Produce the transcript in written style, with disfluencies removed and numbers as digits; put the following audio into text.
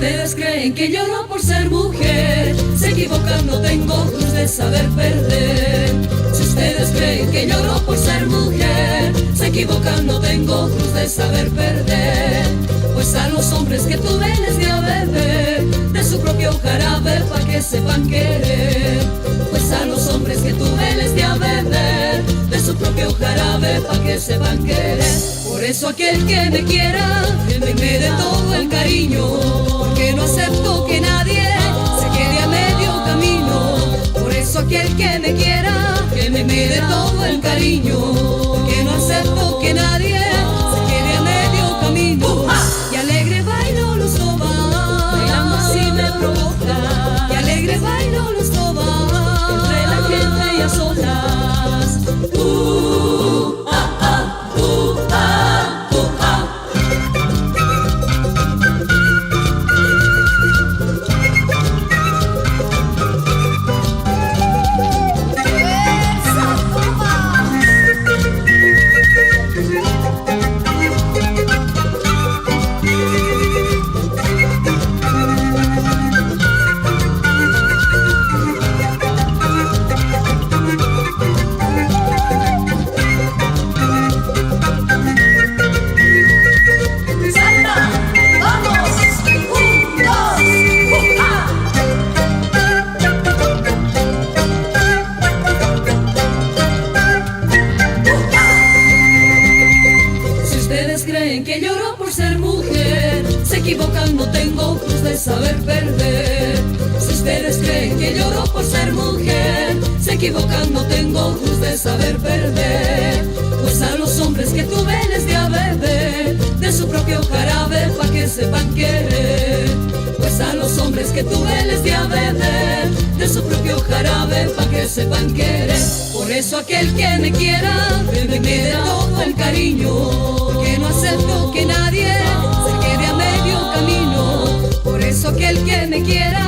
ustedes creen que lloro por ser mujer, se equivocan, no tengo cruz de saber perder. Si ustedes creen que lloro por ser mujer, se equivocan, no tengo cruz de saber perder. Pues a los hombres que tuve les di a beber de su propio jarabe pa' que sepan querer. Pues a los hombres que tuve les di a beber de su propio jarabe pa' que sepan querer. Por eso aquel que me quiera, que me dé todo el cariño, porque no acepto que nadie se quede a medio camino. Por eso aquel que me quiera, que me dé todo el cariño, porque no acepto que nadie se quede a medio camino. Y alegre bailo los tobas, bailando así me provoca. Y alegre bailo los tobas, entre la gente y a solas. Creen que lloro por ser mujer, se equivocan, no tengo cruz de saber perder. Si ustedes creen que lloro por ser mujer, se equivocan, no tengo cruz de saber perder. Pues a los hombres que tuve les di a beber de su propio jarabe pa' que sepan querer. Pues a los hombres que tuve les di a beber de su propio jarabe pa' que sepan querer. Por eso aquel que me quiera, que me dé todo el cariño, que no acepto que nadie se quede a medio camino. Por eso aquel que me quiera,